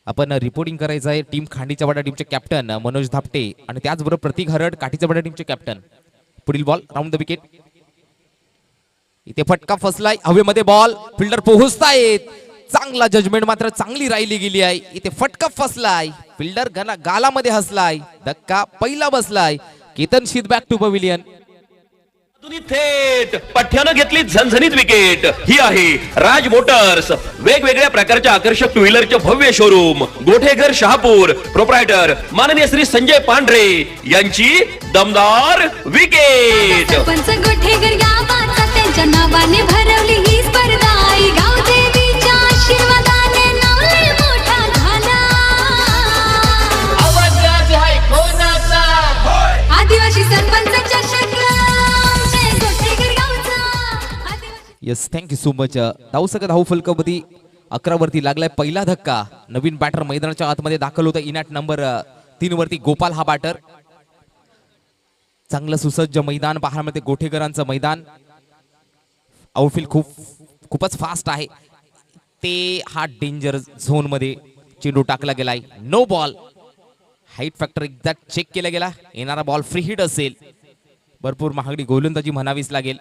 आपण रिपोर्टिंग करायचं आहे टीम खांडीच्या वाडा टीमचे कॅप्टन मनोज धापटे आणि त्याचबरोबर प्रतीक हरड काठीच्या वाडा टीमचे कॅप्टन. पुढील बॉल राऊंड द विकेट. इथे फटका फसलाय हवेमध्ये बॉल फिल्डर पोहोचतायत. चांगला जजमेंट मात्र चांगली राहिली गेली आहे. इथे फटका फसलाय फिल्डर गालामध्ये हसलाय. धक्का पहिला बसलाय. केतन शीत बॅक टू पवेलियन. थेट पठ्यानं घेतली झणझणीत विकेट. ही आहे राज मोटर्स, वेगवेगळ्या प्रकारच्या आकर्षक टू व्हीलरचे भव्य शोरूम. गोठेघर शहापूर, प्रोप्रायटर माननीय श्री संजय पांढरे यांची दमदार विकेट. सरपंच गोठेघर गावाचा त्यांच्या नावाने भरवली ही स्पर्धा. गाव देवीच्या आशीर्वादाने नाव लय मोठा झाला. आवाज आज आहे कोणाचा? आदिवासी सरपंचाच्या येस थँक्यू सो मच. धाव फलकावरती 11 वरती लागलाय पहिला धक्का. नवीन बॅटर मैदानाच्या आतमध्ये दाखल होतं. इनॅट नंबर 3 वरती गोपाल हा बॅटर. चांगलं सुसज्ज मैदान पाहायला मिळते. गोठेकरांचं मैदान. आउटफील्ड खूपच फास्ट आहे. ते हा डेंजर झोन मध्ये चेंडू टाकला गेलाय. No ball. हाईट फॅक्टर एकदा चेक केला गेला. येणारा बॉल फ्री हिट असेल. भरपूर महागडी गोलंदाजी म्हणावीच लागेल.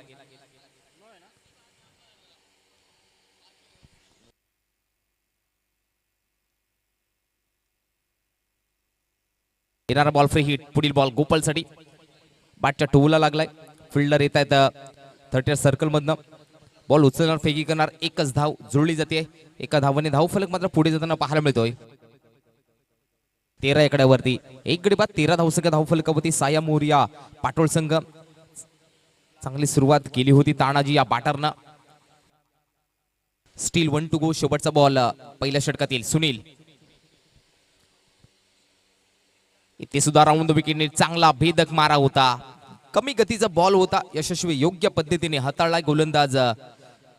येणारा बॉल फ्री हिट. पुढील बॉल गोपालसाठी. बॅटच्या टोला लागलाय. फिल्डर येत आहेत 30 सर्कल मधनं. बॉल उचलणार फेकी करणार. एकच धाव जुळली जाते. एका धावाने धाव फलक मात्र पुढे जाताना पाहायला मिळतोय. 13 एकड्यावरती 1 गडी बाद 13 धावसंख्या धाव फलकावरती. साया मोरिया पाटोळ संघ चांगली सुरुवात केली होती तानाजी या बॅटरनं. Steel 1 to go. शेवटचा बॉल पहिल्या षटकातील सुनील. इथे सुद्धा राऊंड विकेटने चांगला भेदक मारा होता. कमी गतीचा बॉल होता. यशस्वी योग्य पद्धतीने हाताळला गोलंदाज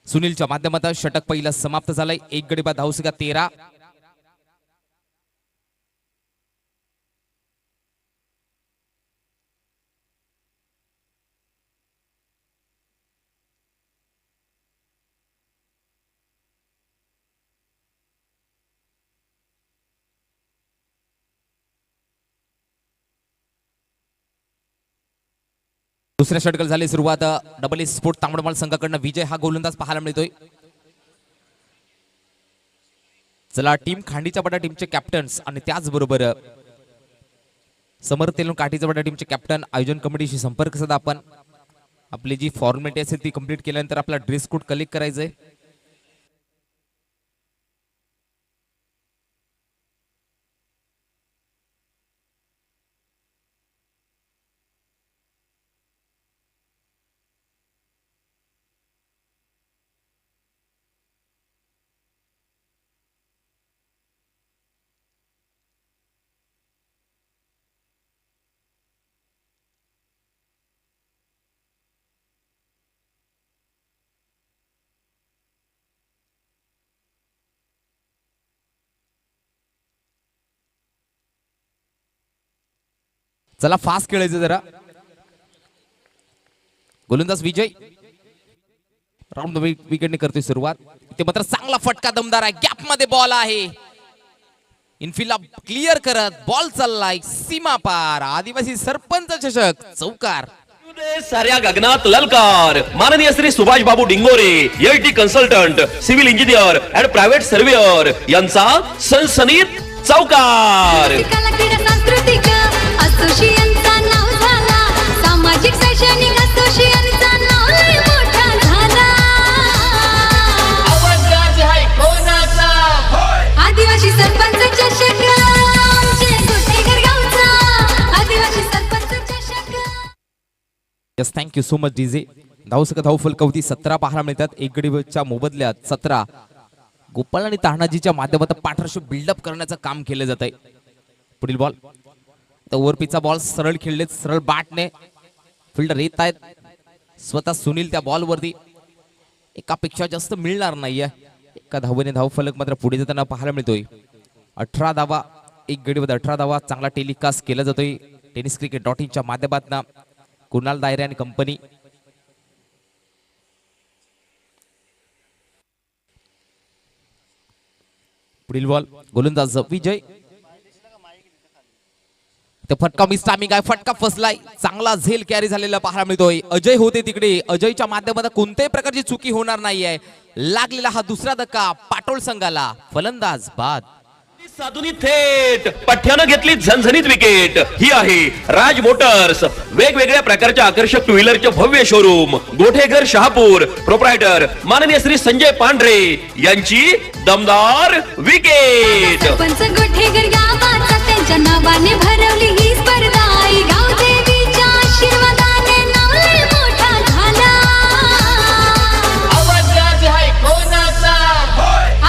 सुनीलच्या माध्यमातून. षटक पहिला समाप्त झालाय. 1 गडी बाद धावसंख्या 13. दुसऱ्या षटकाला झाली सुरुवात. डबल स्पोर्ट तांबडमाल संघाकडनं विजय हा गोलंदाज पाहायला मिळतोय. चला टीम खांडीच्या बडा टीमचे कॅप्टन्स आणि त्याचबरोबर समर तेलून काठीच्या बडा टीमचे कॅप्टन आयोजन कमिटीशी संपर्क साधा. आपण आपली जी फॉर्मॅलिटी असेल ती कंप्लीट केल्यानंतर आपला ड्रेस कोड कलेक्ट करायचंय. चला फास्ट खेळायचं जरा. गोलंदाज विजय राऊंड विकेटने करतोय सुरुवात. ते मात्र चांगला फटका दमदार आहे. गॅप मध्ये बॉल आहे. इनफिल्डला क्लिअर करत बॉल चाललाय सीमा पार. आदिवासी सरपंच चषक चौकार. साऱ्या गगनात ललकार. माननीय Shri Subhash Babu Dingore LT consultant civil engineer and private surveyor यांचा सनसनीत चौकार. सांस्कृतिक असोसिएशनचा नाव झाला. सामाजिक शैक्षणिक असोसिएशनचा नाव लय मोठा झाला. आवाज आज आहे कोणाचा? आदिवासी सरपंच चषक. आमचे गोठेघर गावचा आदिवासी सरपंच चषक. Yes thank you so much DJ. धावसंख्या धाव फलकावरती 17 पाहायला मिळतात. 1 गडीच्या मोबदल्यात 17. गोपाल आणि तानाजीच्या माध्यमातून पाठराशी बिल्डअप करण्याचं काम केलं जात आहे. पुढील बॉल ओव्हरपिचचा बॉल सरळ खेळले. सरळ बॅटने फिल्डर येत आहेत. स्वतः सुनील त्या बॉल वरती. एकापेक्षा जास्त मिळणार नाहीये. एका धावेने धाव फलक मात्र पुढे जाताना पाहायला मिळतोय. 18 धावा 1 गडीवर 18 धावा. चांगला टेलिकास्ट केला जातोय टेनिस क्रिकेट .in च्या माध्यमातून. कुणाल दायरे आणि कंपनी. पुढील बॉल गोलंदाज विजय. ते फटका मिस टायमिंग आहे, फटका फसलाय. चांगला झेल कॅरी झालेला पाहायला मिळतोय. अजय होते तिकडे, अजयच्या माध्यमातून कोणत्याही प्रकारची चुकी होणार नाहीये. लागलेला हा दुसरा धक्का पाटोळ संघाला. फलंदाज बाद. साधुनी थेट पठ्यानं घेतली झणझणीत विकेट. ही आहे राज मोटर्स, वेगवेगळ्या प्रकारच्या आकर्षक टू व्हीलरचे भव्य शोरूम, गोठेघर शहापूर. प्रोप्रायटर माननीय श्री संजय पांढरे यांची दमदार विकेट. सरपंच गोठेकर गावाचा त्यांच्या नावाने भरवली ही स्पर्धा. आई गाव देवीच्या आशीर्वादाने नाव लय मोठा झाला. आवाज आज आहे कोणाचा?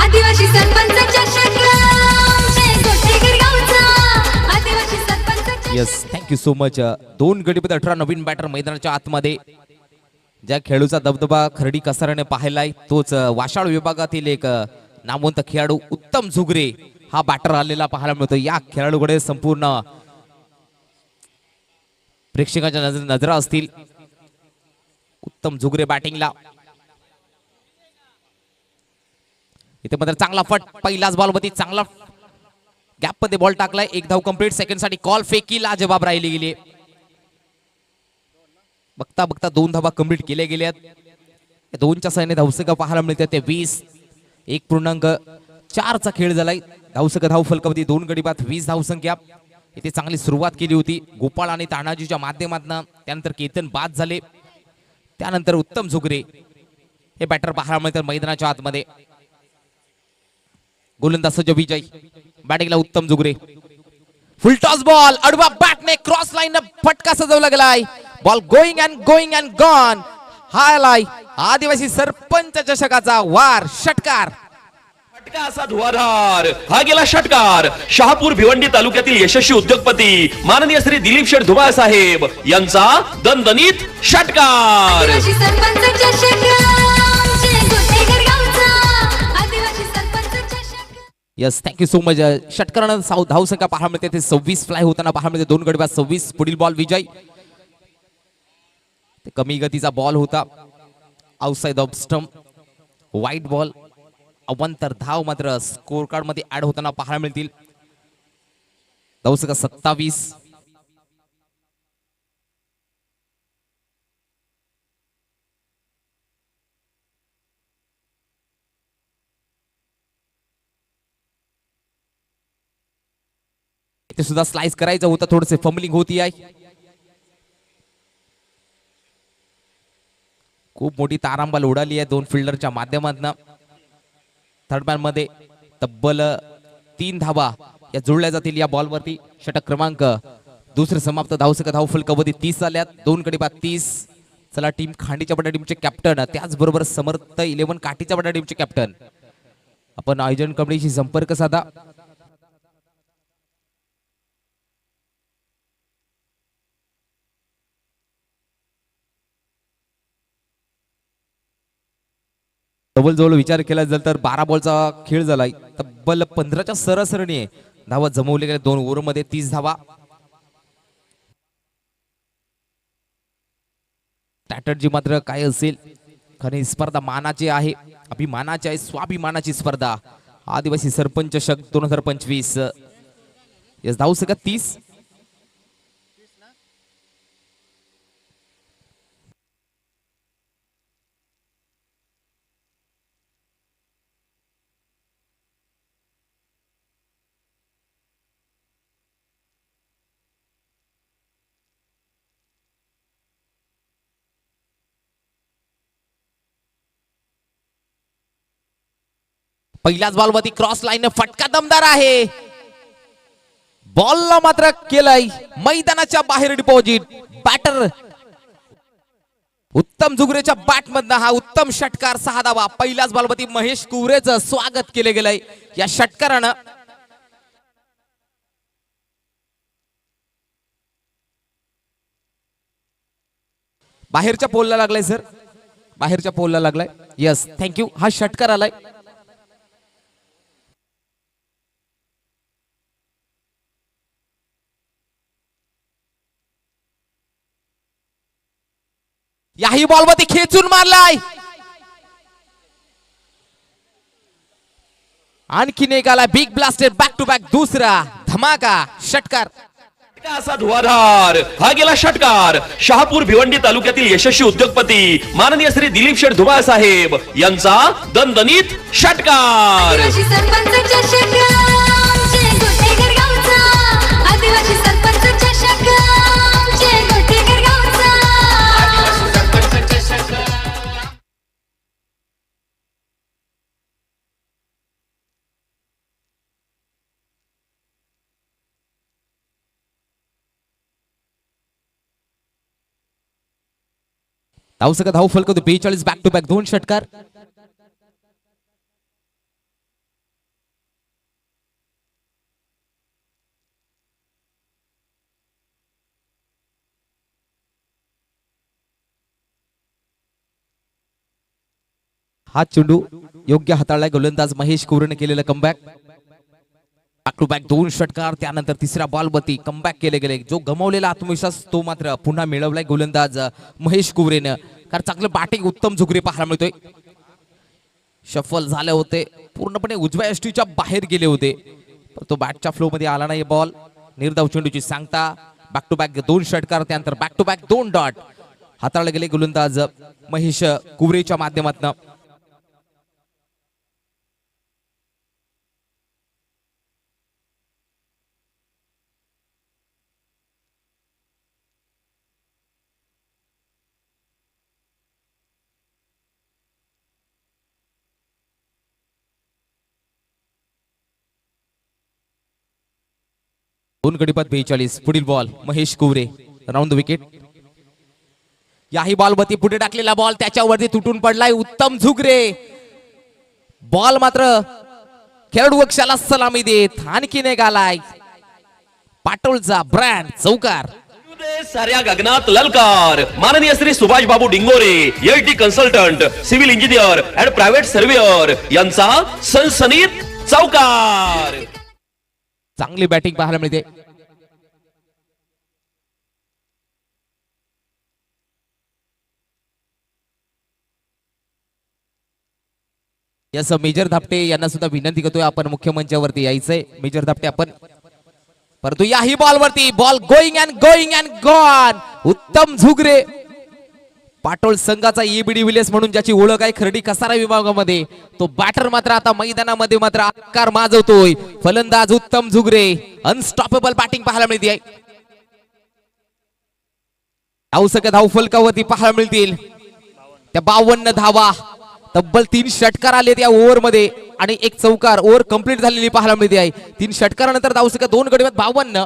आदिवासी सरपंचाच्या आमचे गोठेकर गावचा आदिवासी सरपंचाच्या येस, थँक्यू सो मच. 2 गडी 18 नवीन बॅटर मैदानाच्या आतमध्ये. ज्या खेळूचा दबदबा खर्डी कसाराने पाहिलाय तोच वाशाळ विभागातील एक नामवंत खेळाडू उत्तम झुगरे हा बॅटर आलेला पाहायला मिळतो. या खेळाडूकडे संपूर्ण प्रेक्षकांच्या नजरा असतील. उत्तम झुगरे बॅटिंगला. इथे मात्र चांगला फट, पहिलाच बॉल मध्ये चांगला गॅप मध्ये बॉल टाकलाय. 1 धाव कंप्लीट. सेकंड साठी कॉल फेकी लाजवाब राहिली गेली. बघता बघता 2 धावा कंप्लीट केल्या गेल्यात. 2च्या सहाय्याने धावसंख्या पाहायला मिळते ते 20. 1.4 चा खेळ झालाय. धावसंख्या धाव फलकावधी 2 गडी बाद 20 धावसंख्या. इथे चांगली सुरुवात केली होती गोपाळ आणि तानाजीच्या माध्यमातून. त्यानंतर केतन बाद झाले. त्यानंतर उत्तम झुगरे हे बॅटर पाहायला मिळतात मैदानाच्या आतमध्ये. गोलंदाज सज्ज विजय, बॅटिंगला Uttam Zugare. Full toss ball, अडवा बॅटने क्रॉस लाईन फटका सजवला गेलाय. Ball going and gone. हायलाय आदिवासी सरपंच चषकाचा वार षटकार. फटका असा धुवाधार, हा गेला षटकार. शहापूर भिवंडी तालुक्यातील यशस्वी उद्योगपती माननीय श्री दिलीप शेठ धुमाळ साहेब यांचा दणदणीत षटकार. आदिवासी सरपंचाच्या आमचे गोठेकर गावचा आदिवासी सरपंचाच्या यस, थँक्यू सो मच. षटकारानं धावसंख्या पाहायला मिळते ते 26 फ्लाय होताना पाहायला मिळते. 2 गडी बाद 26. पुढील बॉल विजय. कमी गतीचा बॉल होता. आउटसाइड ऑफ स्टंप, वाईट बॉल. अवांतर धाव मात्र स्कोर कार्ड मध्ये ऍड होताना पाहायला मिळतील. धावसंख्या 27. इथे सुद्धा स्लाइस करायचं होतं, थोडंसे फंबलिंग होती आहे. खूप मोठी तारांबळ उडाली आहे 2 फिल्डरच्या माध्यमातून. थर्ड मॅन मध्ये तब्बल 3 धावा या जोडल्या जातील या बॉलवरती. षटक क्रमांक दुसरे समाप्त. धावसंख्या धाव फलकावधी 30 आल्यात. 2 गडी बाद 30. चला टीम खांडीच्या बडा टीमचे कॅप्टन, त्याचबरोबर समर्थ 11 काठीच्या बडा टीमचे कॅप्टन, आपण आयोजन कमिटीशी संपर्क साधा. जवळजवळ विचार केला जाईल तर 12 बॉलचा खेळ झालाय. तब्बल 15च्या सरासरीने धावा जमवले गेल्या 2 ओव्हरमध्ये 30 धावा. स्ट्रॅटर्जी मात्र काय असेल, खरी स्पर्धा मानाची आहे, अभिमानाची आहे, स्वाभिमानाची स्पर्धा. आदिवासी सरपंच चषक 2025. यस, धावसंख्या 30. पहिल्याच बॉलवरती क्रॉस लाईन फटका दमदार आहे. बॉलला मात्र केलाय मैदानाच्या बाहेर डिपॉझिट. बॅटर उत्तम झुगरेच्या बॅट मधनं हा उत्तम षटकार 6 धावा. पहिल्याच बॉलवरती महेश कुवरेचं स्वागत केले गेलंय या षटकारानं. बाहेरच्या पोलला लागलाय सर, बाहेरच्या पोलला लागलाय. Yes, thank you. हा षटकार आलाय. याही बॉलवरती खेचून मारलाय. आणखीन एक आला big blaster back to back दुसरा धमाका षटकार असा धुवाधार हा गेला षटकार शहापूर भिवंडी तालुक्यातील यशस्वी उद्योगपती माननीय श्री दिलीप शेठ धुमाळ साहेब यांचा दणदणीत षटकार. आदिवासी सरपंच चषक आमचे गोटेघर गावचा आदिवासी सरपंच चषक आमचे गोटेघर गावचा आदिवासी सरपंच चषक धावसका धाव फलक 42 बॅक टू बॅक दोन षटकार. हा चेंडू योग्य हाताळलाय गोलंदाज महेश कुवरेने केलेला कमबॅक. बॅक टू बॅक दोन षटकार त्यानंतर तिसऱ्या बॉलवरती कमबॅक केले गेले. जो गमावलेला आत्मविश्वास तो मात्र पुन्हा मिळवलाय गोलंदाज महेश कुवरेनं. कारण चांगलं बॅटिंग उत्तम झुगरी पाहायला मिळतोय. शफल झाले होते पूर्णपणे उजव्या यष्टीच्या बाहेर गेले होते पण तो बॅटच्या फ्लो मध्ये आला नाही. बॉल निर्धाव चेंडूची सांगता बॅक टू बॅक दोन षटकार त्यानंतर बॅक टू बॅक दोन डॉट हाताळले गेले गोलंदाज महेश कुवरेच्या माध्यमातून. दोन गडीपात 42 पुढील ball Mahesh Kuware round the wicket. याही बॉलवरती पुढे टाकलेला बॉल त्याच्यावरती तुटून पडलाय. उत्तम झुगरे बॉल मात्र खेळाडू अक्षाला सलामी देत आणखीन एक आलाय पाटोळचा ब्रँड चौकार. साऱ्या गगनात ललकार माननीय Shri Subhash Babu Dingore LT consultant civil engineer and private surveyor यांचा सनसनीत चौकार. चांगली बॅटिंग पाहायला मिळते. यस मेजर धापटे यांना सुद्धा विनंती करतोय आपण मुख्य मंचावरती यायचंय. मेजर धापटे आपण परंतु याही बॉलवरती बॉल गोईंग अँड गॉन. उत्तम झुगरे पाटोळ संघाचा ईबीडी विलेस म्हणून ज्याची ओळख आहे खर्डी कसारा विभागामध्ये तो बॅटर मात्र आता मैदानामध्ये मात्र आकार माजवतोय. फलंदाज उत्तम झुगरे अनस्टॉपेबल बॅटिंग पाहायला मिळते. धाव फलकावरती पाहायला मिळतील त्या 52 धावा तब्बल 3 षटकार आले या ओव्हर मध्ये आणि एक चौकार. ओव्हर कंप्लीट झालेली पाहायला मिळते आहे. 3 षटकारानंतर धावसंख्या 2 गडीमध्ये 52.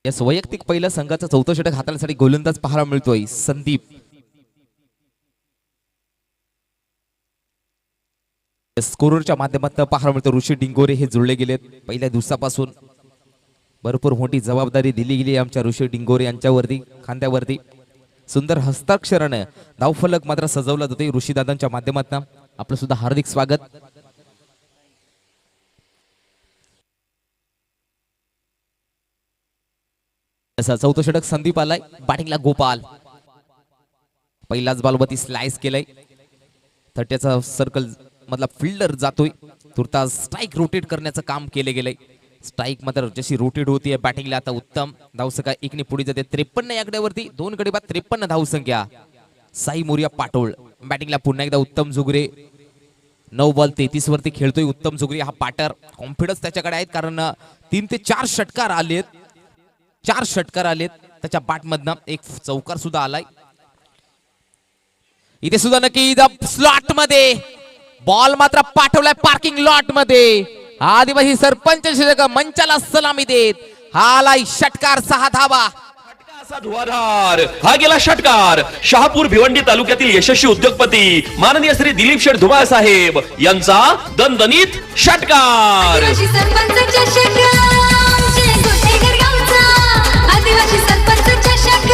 यस वैयक्तिक पहिल्या संघाचा चौथा षटक हाताळण्यासाठी गोलंदाज पाहायला मिळतोय संदीप. स्कोररच्या माध्यमातून पाहायला मिळतो ऋषी डिंगोरे हे जुळले गेलेत. पहिल्या दिवसापासून भरपूर मोठी जबाबदारी दिली गेली आमच्या ऋषी डिंगोरे यांच्यावरती खांद्यावरती. सुंदर हस्ताक्षराने धावफलक मात्र सजवला जातोय ऋषी दादांच्या माध्यमातून. आपलं सुद्धा हार्दिक स्वागत. चौथं षटक संदीप आलाय. बॅटिंगला गोपाल पहिलाच बॉलवरती स्लाइस केलाय. थट्ट्याचा सर्कल मधला फिल्डर जातोय. तुर्तास स्ट्राइक रोटेट करण्याचं काम केले गेलंय. स्ट्राइक मात्र जशी रोटेट होतीये बॅटिंगला आता उत्तम. धावसंख्या 1 ने पुढे जाते 53 या गड्यावरती. 2 गडी बाद 53 धावसंख्या. साई मोरिया पाटोळ बॅटिंगला पुन्हा एकदा उत्तम झुगरे 9 बॉल 33 वरती खेळतोय उत्तम झुगरे. हा पाटर कॉन्फिडन्स त्याच्याकडे आहेत कारण 3 ते 4 षटकार आलेत. 4 षटकार आलेत त्याच्या बॅट मधनं. एक चौकार सुद्धा आलाय. इथे सुद्धा नक्की स्लॉट मध्ये बॉल मात्र पाठवलाय पार्किंग लॉट मध्ये. आदिवासी सरपंच मंचाला सलामी देत हा आलाय षटकार 6 धावा. असा धुवाधार हा गेला षटकार शहापूर भिवंडी तालुक्यातील यशस्वी उद्योगपती माननीय श्री दिलीप शेठ धुमाळ साहेब यांचा दणदणीत षटकार. आदिवासी सरपंच चषक आमचे गोटेघर गावचा आदिवासी सरपंच चषक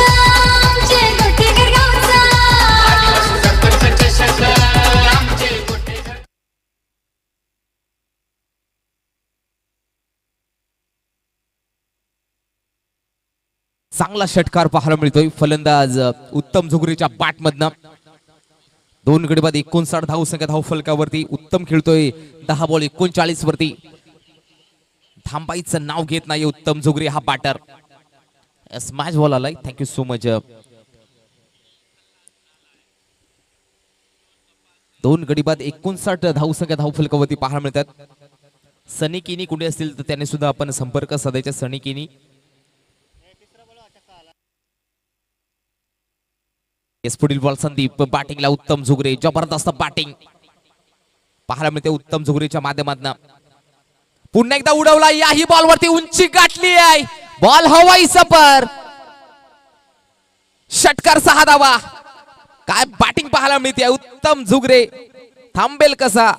चांगला षटकार पाहायला मिळतोय फलंदाज उत्तम झुगरीच्या बॅट मधनं. 2 गडी बाद 59 धावसंख्या धावफलकावरती उत्तम खेळतोय. 10 बॉल 39 वरती. थांबायचं नाव घेत नाही उत्तम झुगरी हा बॅटर. स्मॅश बॉल आलाय. Thank you so much. 2 गडी बाद 59 धावसंख्या धावफलकावरती पाहायला मिळतात. सनी किनी कुठे असतील तर त्याने सुद्धा आपण संपर्क साधायचा. सनी किनी पुढील बॉल संदीप. बॅटिंगला उत्तम झुगरे. जबरदस्त बॅटिंग पाहायला मिळते उत्तम झुगरेच्या माध्यमातून. पुन्हा एकदा उडवला. याही बॉलवरती उंची गाठली आहे. बॉल हवाई सफर. षटकार 6 धावा. काय बॅटिंग पाहायला मिळते उत्तम झुगरे. थांबेल कसा.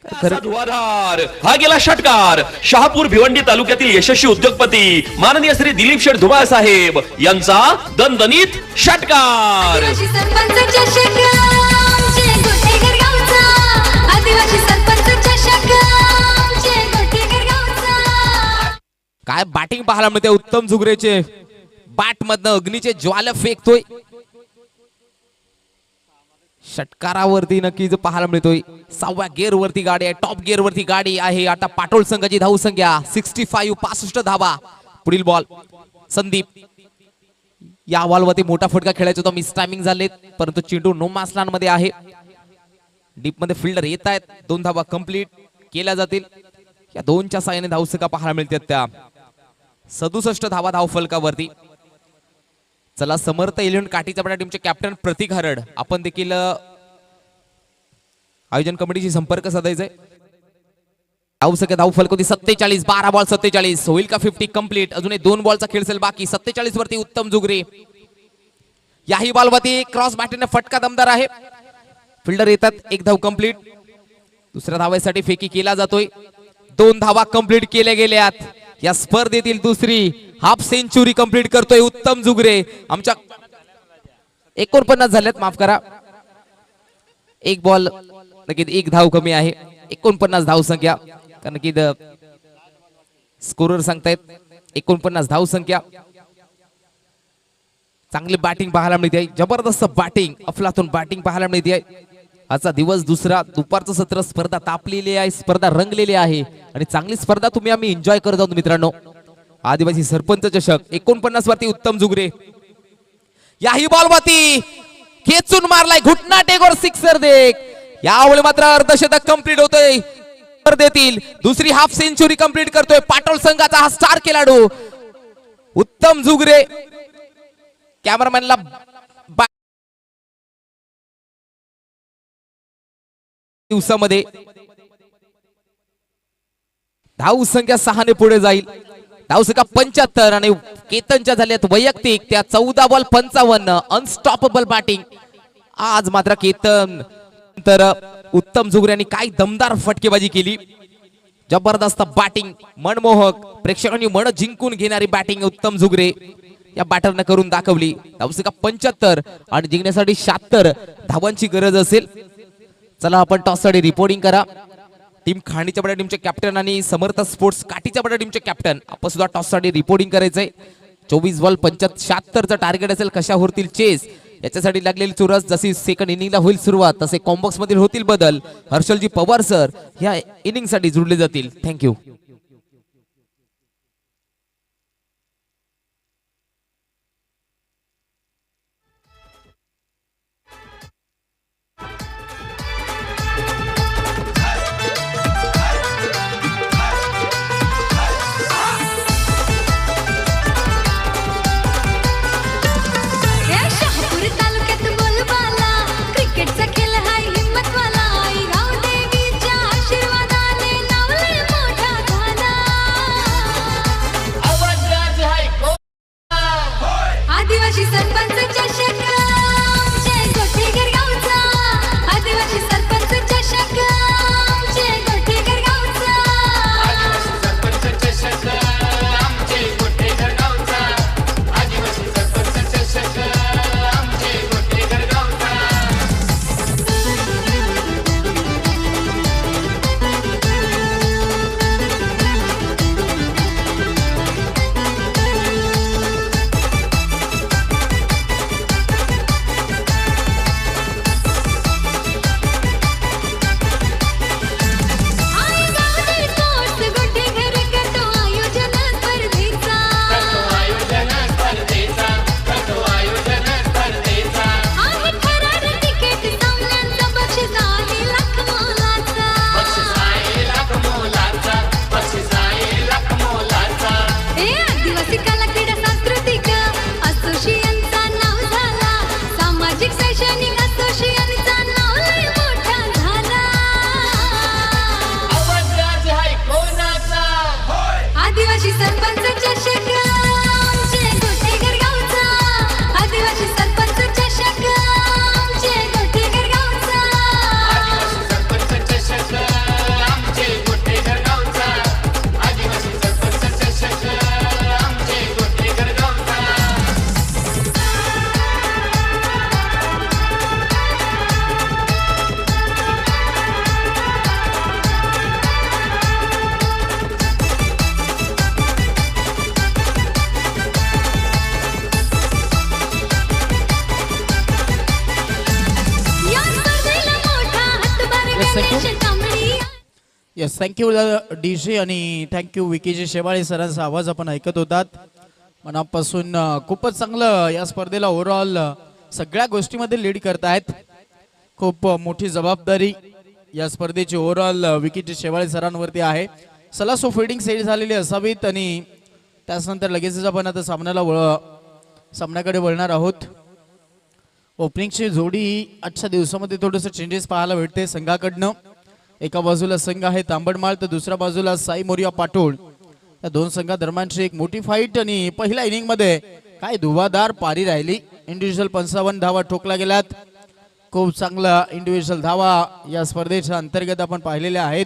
धुवाधार हा गेला षटकार. शहापूर भिवंडी तालुक्यातील यशस्वी उद्योगपती माननीय श्री दिलीप शेठ धुमाळ साहेब यांचा दणदणीत षटकार. आदिवासी सरपंच चषक आमचे गोटेघर गावचा. आदिवासी सरपंच चषक आमचे गोटेघर गावचा. काय बॅटिंग पाहायला मिळते उत्तम झुगरेचे. बॅट मधनं अग्नीचे ज्वाला फेकतोय. षटकारावरती नक्कीच पाहायला मिळतोय. 6व्या गिअर वरती गाडी आहे. टॉप गिअर वरती गाडी आहे. आता पाटोळ संघाची धावसंख्या 65 धावा. पुढील बॉल संदीप. या बॉलवरती मोठा फटका खेळायचा होता. मिस टायमिंग झाले परंतु चेंडू नो मास्लान मध्ये आहे. डीप मध्ये फिल्डर येत आहेत. 2 धावा कंप्लीट केल्या जातील. या 2च्या साहाय्याने धावसंख्या पाहायला मिळतात त्या 67 धावा धावफलकावरती. चला समर्थ इलेव्हन काठीचा पडा टीमचे कॅप्टन प्रतीक हरड आपण देखील आयोजन कमिटीशी संपर्क साधायचा आहे. धावसंख्या धावफलक 47. 12 बॉल 47. होईल का 50 कंप्लीट. अजूनही 2 बॉलचा खेळ असेल बाकी. 47 वरती उत्तम झुगरे. याही बॉलवरती क्रॉस बॅटने फटका दमदार आहे. फिल्डर येतात. 1 धाव कंप्लीट. दुसऱ्या धावेसाठी फेकी केला जातोय. 2 धावा कंप्लीट केल्या गेल्यात. या स्पर्धेतील दुसरी हाफ सेंचुरी कंप्लीट करतोय उत्तम झुगरे. आमच्या 49 झाल्यात. माफ करा. 1 बॉल नक्कीच 1 धाव कमी आहे. 49 धाव संख्या कारण की स्कोरर सांगतायत 49 धाव संख्या. चांगली बॅटिंग पाहायला मिळते. जबरदस्त बॅटिंग अफलातून बॅटिंग पाहायला मिळते. आजचा दिवस दुसरा. दुपारचं सत्र स्पर्धा तापलेली आहे. स्पर्धा रंगलेली आहे आणि चांगली स्पर्धा तुम्ही आम्ही एन्जॉय करत आहोत मित्रांनो. आदिवासी सरपंच चषक 49 वरती उत्तम झुगरे. याही बॉल वरती खेचून मारलाय. घुटना टेकवर सिक्सर देख. यावेळी मात्र अर्धशतक कंप्लीट होतोय. स्पर्धेतील दुसरी हाफ सेंचुरी कंप्लीट करतोय पाटोळ संघाचा हा स्टार खेळाडू उत्तम झुगरे. कॅमेरामॅनला दिवसामध्ये धाव संख्या 6 ने पुढे जाईल. धाव संख्या 75 आणि केतनच्या झाल्यात वैयक्तिक त्या 14 बॉल 55. अनस्टॉपेबल बॅटिंग आज मात्र केतन. तर उत्तम झुगरे यांनी काय दमदार फटकेबाजी केली. जबरदस्त बॅटिंग. मनमोहक प्रेक्षकांनी मन जिंकून घेणारी बॅटिंग उत्तम झुगरे या बॅटरने करून दाखवली. धाव संख्या 75 आणि जिंकण्यासाठी 76 धावांची गरज असेल. चला आपण टॉस साठी रिपोर्टिंग करा. टीम खाणीच्या बड्या टीमचे कॅप्टन आणि समर्थ स्पोर्ट्स काठीच्या बड्या टीमचे कॅप्टन आपण सुद्धा टॉस साठी रिपोर्टिंग करायचंय. 24 बॉल 76चं टार्गेट असेल. कशा होतील चेस याच्यासाठी लागलेली चुरस. जशी सेकंड इनिंगला होईल सुरुवात तसे कॉम्बॉक्स मध्ये होतील बदल. हर्षलजी पवार सर ह्या इनिंग साठी जुळले जातील. थँक्यू. शहापूर तालुक्यात बोलबाला क्रिकेटचा खेळ हाय हिम्मतवाला. गाव देवीच्या आशीर्वादाने नाव लय मोठा येस, थँक्यू डीजे आणि थँक्यू विकीजी शेवाळे सरांचा आवाज आपण ऐकत होतात. मनापासून खूपच चांगलं या स्पर्धेला ओव्हरऑल सगळ्या गोष्टीमध्ये लीड करतायत. खूप मोठी जबाबदारी या स्पर्धेची ओव्हरऑल विकीजी शेवाळे सरांवरती आहे. चला सो फिल्डिंग सेट झालेली असावीत आणि त्यानंतर लगेचच आपण आता सामन्याकडे वळणार आहोत. ओपनिंगची जोडी ही आजच्या दिवसामध्ये थोडंसं चेंजेस पाहायला भेटते संघाकडनं. एका बाजूला संघ आहे तांबडमाळ तर दुसऱ्या बाजूला साई मोरिया पाटोळ. या दोन संघादरम्यानची एक मोठी फाईट आणि पहिल्या इनिंग मध्ये काय धुवाधार पारी राहिली. इंडिव्हिज्युअल 55 धावा ठोकला गेल्यात. खूप चांगला इंडिव्हिज्युअल धावा या स्पर्धेच्या अंतर्गत आपण पाहिलेल्या आहेत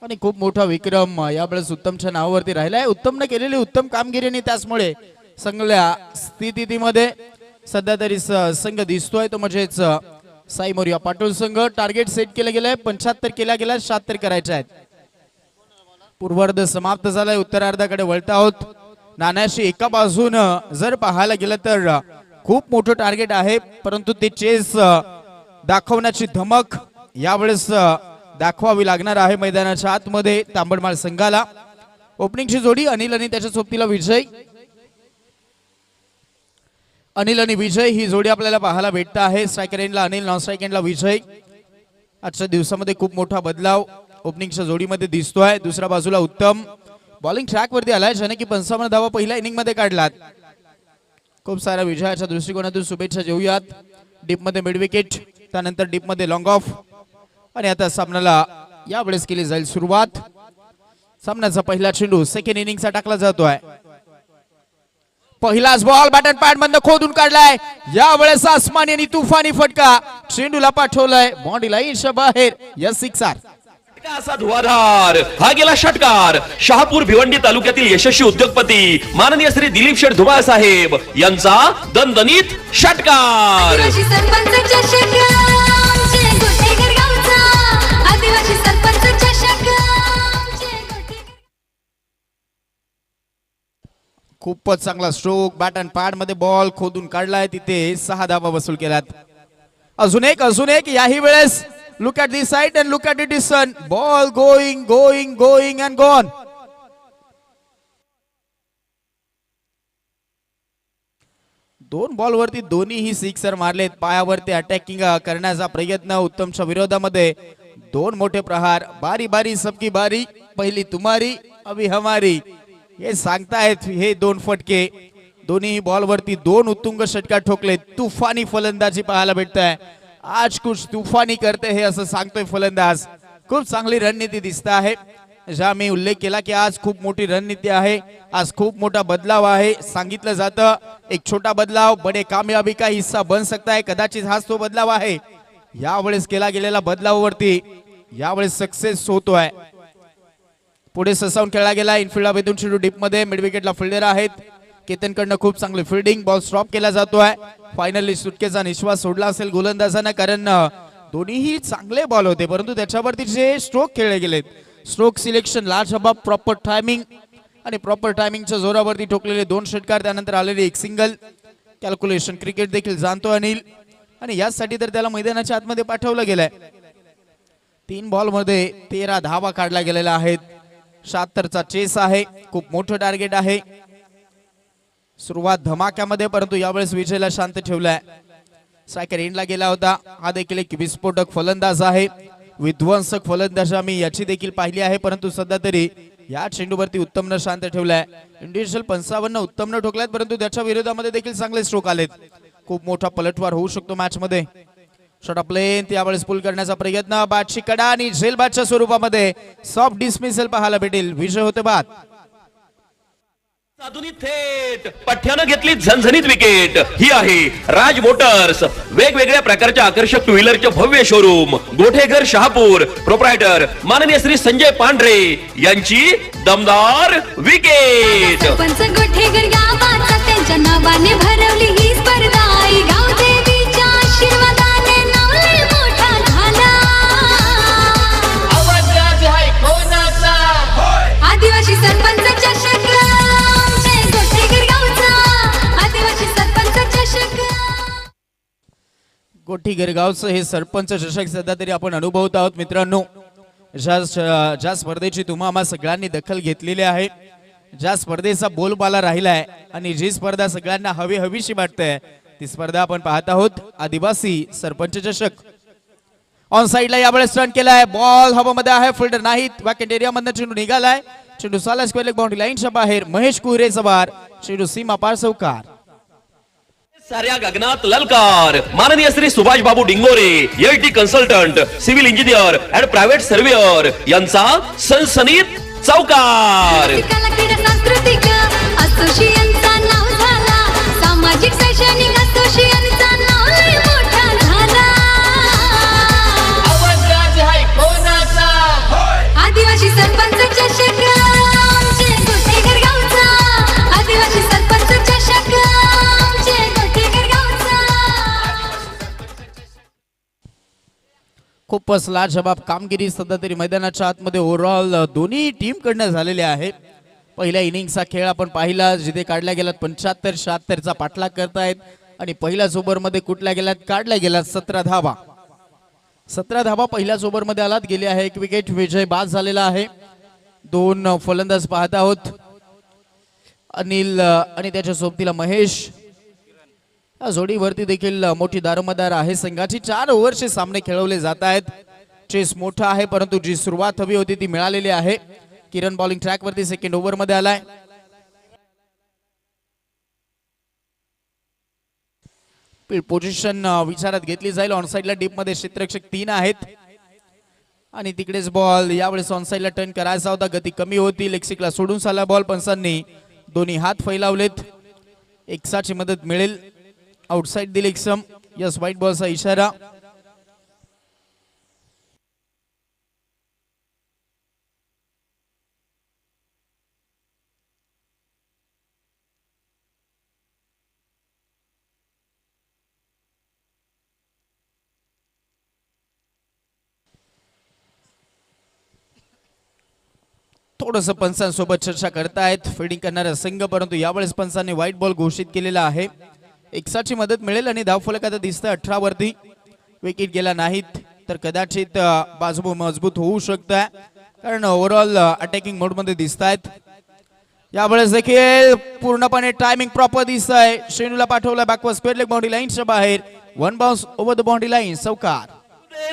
आणि खूप मोठा विक्रम यावेळेस उत्तमच्या नावावरती राहिला आहे. उत्तमने केलेली उत्तम कामगिरी आणि त्याचमुळे चांगल्या स्थितीमध्ये सध्या तरी संघ दिसतोय तो म्हणजेच साई मोरिया पाटोल संघ. टार्गेट सेट केलं गेलंय 75 केला गेलाय, 76 करायचे आहेत. पूर्वार्ध समाप्त झालाय, उत्तरार्धाकडे वळत आहोत. नाण्याशी एका बाजून जर पाहायला गेलं तर खूप मोठं टार्गेट आहे परंतु ते चेस दाखवण्याची धमक यावेळेस दाखवावी लागणार आहे मैदानाच्या आतमध्ये तांबडमाळ संघाला. ओपनिंगची जोडी अनिल आणि त्याच्या सोबतीला विजय. अनिल आणि विजय ही जोडी आपल्याला पाहायला भेटत आहे. स्ट्रायकर एंडला अनिल, नॉन स्ट्रायक एंडला विजय. आजच्या दिवसामध्ये खूप मोठा बदलाव ओपनिंगच्या जोडीमध्ये दिसतोय. दुसऱ्या बाजूला उत्तम बॉलिंग ट्रॅक वरती आलाय ज्याने की 55 धावा पहिल्या इनिंग मध्ये काढलात. खूप साऱ्या विजयाच्या दृष्टिकोनातून शुभेच्छा देऊयात. डीप मध्ये मिड विकेट, त्यानंतर डीप मध्ये लॉंग ऑफ आणि आता सामन्याला यावेळेस केली जाईल सुरुवात. सामन्याचा पहिला चेंडू सेकंड इनिंगचा टाकला जातोय. पहिलाच बॉल बॅटन पॅड मधनं खोदून काढलाय. यावेळेस आसमानी आणि तुफानी फटका चेंडूला पाठवलाय बॉडी लाईनच्या बाहेर. Yes, sixer. असा धुवाधार हा गेला षटकार. शहापूर भिवंडी तालुक्यातील यशस्वी उद्योगपती माननीय श्री दिलीप शेठ धुमाळ साहेब यांचा दणदणीत षटकार. आदिवासी सरपंच चषक आमचे गोठेघर गावचा. आदिवासी सरपंच चषक आमचे गोठेघर. खूपच चांगला स्ट्रोक. बॅट अँड पॅड मध्ये बॉल खोदून काढलाय. तिथे 6 धावा वसूल केल्यात. अजून एक याही वेळेस. Look at this side and look at it is sun. Ball going and gone. दोन बॉल वरती दोन्हीही सिक्सर मारलेत. पायावरती अटॅकिंग करण्याचा प्रयत्न उत्तमच्या विरोधामध्ये. दोन मोठे प्रहार. बारी बारी सबकी बारी. पहिली तुम्हारी अभी हमारी हे सांगतायत हे दोन फटके. दोन्ही बॉल वरती दोन उत्तुंग षटकार ठोकले. तुफानी फलंदाजी पाहायला भेटत आहे. आज कुछ तुफानी करते हे असं सांगतोय फलंदाज. खूप चांगली रणनीती दिसत आहे. ज्या मी उल्लेख केला की आज खूप मोठी रणनीती आहे. आज खूप मोठा बदलाव आहे. सांगितलं जातं एक छोटा बदलाव बडे कामयाबी का हिस्सा बन सकता है. कदाचित हाच तो बदलाव आहे. यावेळेस केला गेलेला बदलावावरती यावेळेस सक्सेस होतोय. पुढे ससावून खेळला गेला. इनफिल्डला वेधून चेंडू डीप मध्ये. मिड विकेटला फिल्डर आहेत. केतनकडनं खूप चांगली फिल्डिंग. बॉल स्टॉप केला जातोय. फायनली सुटकेचा निश्वास सोडला असेल गोलंदाजांना कारण दोन्हीही चांगले बॉल होते परंतु त्याच्यावरती जे स्ट्रोक खेळले गेलेत. स्ट्रोक सिलेक्शन लाजवाब, प्रॉपर टायमिंग आणि प्रॉपर टायमिंगच्या जोरावरती ठोकलेले दोन षटकार. त्यानंतर आलेले एक सिंगल. कॅल्क्युलेशन क्रिकेट देखील जाणतो अनिल आणि यासाठी तर त्याला मैदानाच्या आतमध्ये पाठवलं गेलंय. 3 बॉल मध्ये 13 धावा काढल्या गेलेल्या आहेत. 76चा चेस आहे. खूप मोठं टार्गेट आहे. सुरुवात धमाक्यामध्ये परंतु यावेळेस विजयला शांत ठेवलाय. स्ट्रायकर एंडला गेला होता. हा देखील एक विस्फोटक फलंदाज आहे. विध्वंसक फलंदाज आम्ही याची देखील पाहिली आहे परंतु सध्या तरी या चेंडूवरती उत्तमनं शांत ठेवलाय. इंडिव्हिज्युअल 55 उत्तमनं ठोकलायत परंतु त्याच्या विरोधामध्ये देखील चांगले स्ट्रोक आलेत. खूप मोठा पलटवार होऊ शकतो मॅच मध्ये. शॉट ऑफ प्लेन त्यावेळेस पुल करण्याचा प्रयत्न. बॅटची कडा आणि झेल बॅटच्या स्वरूपामध्ये सॉफ्ट डिसमिसल पाहायला भेटेल. विजय होते बाद. आधुनिक थेट पठ्यानं घेतली झणझणीत विकेट. ही आहे राज मोटर्स. वेगवेगळ्या प्रकारच्या आकर्षक टू व्हीलरचे भव्य शोरूम. गोठेघर शहापूर. प्रोप्रायटर माननीय श्री संजय पांढरे यांची दमदार विकेट. सरपंच गोठेघर गावाचा त्यांच्या नावाने भरवली ही स्पर्धा. आई गाव देवीच्या आशीर्वादाने नाव लय मोठा झाला. आवाज आज आहे कोणाचा? आदिवासी सरपंच चषक आमचे गोठेघर गावचा. आदिवासी सरपंच चषक. गोठी गिरगावचं हे सरपंच चषक सध्या तरी आपण अनुभवत आहोत मित्रांनो. ज्या स्पर्धेची तुम्हा आम्हा सगळ्यांनी दखल घेतलेली आहे, ज्या स्पर्धेचा बोलबाला राहिलाय आणि जी स्पर्धा सगळ्यांना हवीशी वाटते ती स्पर्धा आपण पाहत आहोत. आदिवासी सरपंच चषक. ऑन साइडला यावेळेस टर्न केलाय, बॉल हवामध्ये आहे, फिल्डर नाहीत. वॅकेंट एरिया मधून चेंडू निघालाय, चेंडू साला स्क्वेअर लेग बाउंड्री लाईनच्या बाहेर. महेश कुरे सवार, चेंडू सीमा पार चौकार. साऱ्या गगनात ललकार. माननीय Shri Subhash Babu Dingore, LT consultant, civil engineer and private surveyor यांचा सनसनीत चौकार. कला क्रीडा सांस्कृतिक असोसिएशनचा नाव झाला, सामाजिक शैक्षणिक असोसिएशनचा नाव लय मोठा झाला. आवाज राज आहे कोणाचा? आदिवासी सरपंच चषक आमचे गोटेघर गावचा, आदिवासी सरपंच चषक आमचे गोटेघर गावचा. खूपच लाजवाब कामगिरी सध्या तरी मैदानाच्या आतमध्ये ओव्हरऑल दोन्ही टीम कडनं झालेले आहे. पहिल्या इनिंगचा खेळ आपण पाहिला, जिथे काढल्या गेलात 75-76 पाठलाग करतायत आणि पहिल्याच ओव्हरमध्ये कुठल्या गेल्यात काढल्या गेल्यात 17 धावा. 17 धावा पहिल्याच ओव्हरमध्ये आलात गेले आहे. एक विकेट विजय बाद झालेला आहे. दोन फलंदाज पाहत आहोत, अनिल आणि त्याच्या सोबतीला महेश. या जोडीवरती देखील मोठी दारोमदार आहे संघाची. 4 ओव्हरचे सामने खेळवले जात आहेत. चेस मोठा आहे, परंतु जी सुरुवात हवी होती ती मिळालेली आहे. किरण बॉलिंग ट्रॅक वरती सेकंड ओव्हर मध्ये आलाय. पोझिशन विचारात घेतली जाईल. ऑन साइडला डीप मध्ये क्षेत्ररक्षक 3 आहेत आणि तिकडेच बॉल यावेळेस ऑन साइडला टर्न करायचा होता, गती कमी होती. लेक्सिकला सोडून साला बॉल. पंचांनी दोन्ही हात फैलावलेत. एक्साची मदत मिळेल. आउटसाइड दिल एक्सम. यस, व्हाईट बॉलचा इशारा. थोडस पंचांसोबत चर्चा करतायत फिल्डिंग करणारा संघ, परंतु यावेळेस पंचांनी व्हाईट बॉल घोषित केलेला आहे. एक्साची मदत मिळेल आणि धावफलक आता दिसतंय 18 वरती. विकेट गेला नाहीत तर कदाचित बाजू मजबूत होऊ शकतं, कारण ओव्हरऑल अटॅकिंग मोड मध्ये दिसत आहेत. यावेळेस देखील पूर्णपणे टायमिंग प्रॉपर दिसत आहे. श्रेणूला पाठवला बॅकवर्ड स्क्वेअर लेग बाउंड्री लाईनच्या बाहेर. One bounce over the boundary line, चौकार.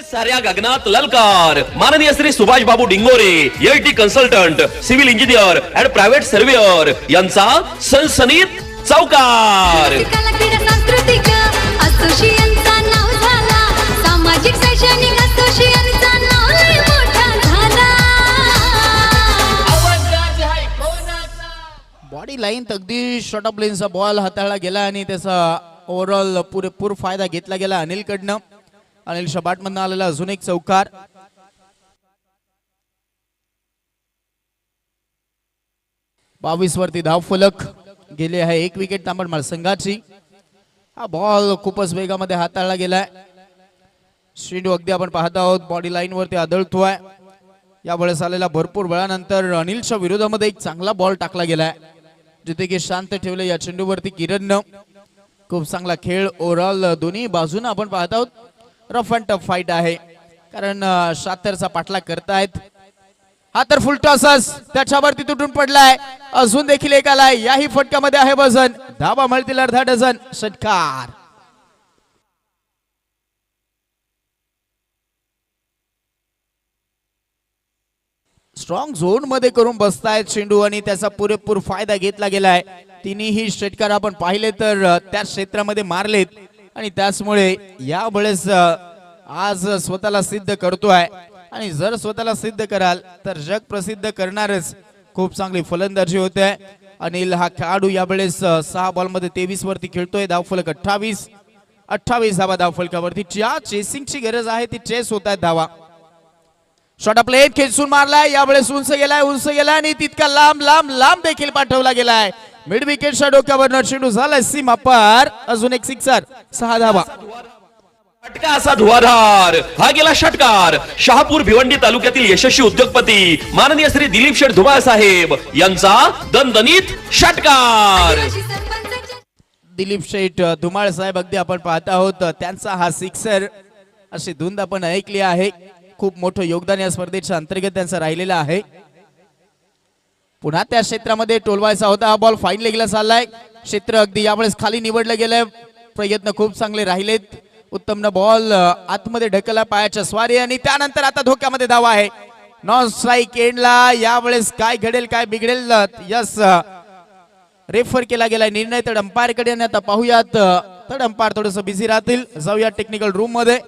साऱ्या गगनात ललकार. माननीय Shri Subhash Babu Dingore, LT consultant, civil engineer and private surveyor यांचा सनसनीत चौकार. कला क्रीडा सांस्कृतिक असोसिएशनचा नाव झाला, सामाजिक शैक्षणिक असोसिएशनचा नाव लय मोठा झाला. आवाज राज आहे कोणाचा? बॉडी लाईन अगदी शॉर्ट ऑफ लेनचा बॉल हाताळला गेला आणि त्याचा ओव्हरऑल पुरेपूर फायदा घेतला गेला अनिलकडनं. अनिल शबाट मधून आलेला अजून एक चौकार. बावीस वरती धाव फलक गेले आहे. एक विकेट तांबडमाळ संघाची. हा बॉल खूपच वेगामध्ये हाताळला गेलाय. श्रीडू अगदी आपण पाहत आहोत बॉडी लाईन वरती आदळतोय. यावेळेस आलेला भरपूर वेळानंतर अनिलच्या विरोधामध्ये एक चांगला बॉल टाकला गेलाय, जिथे की शांत ठेवले या चेंडूवरती किरणनं. खूप चांगला खेळ ओव्हरऑल दोन्ही बाजूने आपण पाहत आहोत. रफ अँड टफ फाईट आहे, कारण 76चा पाठलाग करतायत. हा तर फुल टॉसच त्याच्यावरती तुटून पडलाय. अजून देखील एक आलाय. याही फटक्यामध्ये आहे वजन. धावा मिळतील अर्धा डझन. षटकार. स्ट्रॉंग झोन मध्ये करून बसतायत चेंडू आणि त्याचा पुरेपूर फायदा घेतला गेलाय. तिन्ही षटकार आपण पाहिले तर त्या क्षेत्रामध्ये मारलेत आणि त्याचमुळे यावेळेस आज स्वतःला सिद्ध करतोय. आणि जर स्वतःला सिद्ध कराल तर जग प्रसिद्ध करणारच. खूप चांगली फलंदाजी होते. अनिल हा खेळाडू यावेळेस 6 बॉल मध्ये 23 वरती खेळतोय. धावफलक 28 धावा धावफलकावरती. ज्या चेसिंगची गरज आहे ती चेस होत आहेत धावा. शॉर्ट प्लेट खेचून मारलाय. यावेळेस उंच गेलाय आणि तितका लांब देखील पाठवला गेलाय. मिड विकेटच्या डोक्यावर चेंडू झालाय सीमा पार. अजून एक सिक्सर. 6 धावा. फटका असा धुवाधार. हा गेला षटकार. शहापूर भिवंडी तालुक्यातील यशस्वी उद्योगपती माननीय श्री दिलीप शेठ धुमाळ साहेब यांचा दणदणीत षटकार. आदिवासी सरपंच दिलीप शेठ धुमाळ साहेब अगदी आपण पाहत आहोत त्यांचा हा सिक्सर. अशी धुंद आपण ऐकली आहे. खूप मोठं योगदान या स्पर्धेच्या अंतर्गत त्यांचं राहिलेलं आहे. पुन्हा त्या क्षेत्रामध्ये टोलवायचा होता. हा बॉल फाईन लेगला चाललाय. क्षेत्र अगदी यावेळेस खाली निवडलं गेलंय. प्रयत्न खूप चांगले राहिलेत. उत्तम बॉल आतमध्ये ढकलला पायाच्या स्वारी आणि त्यानंतर आता धोक्यामध्ये धावा आहे. नॉन स्ट्राईक एंडला. यावेळेस काय घडेल काय बिघडेल यस रेफर केला गेला निर्णय तर अंपायर कडे. आता पाहूयात तर अंपायर थोडस बिझी राहतील. जाऊया टेक्निकल रूम मध्ये.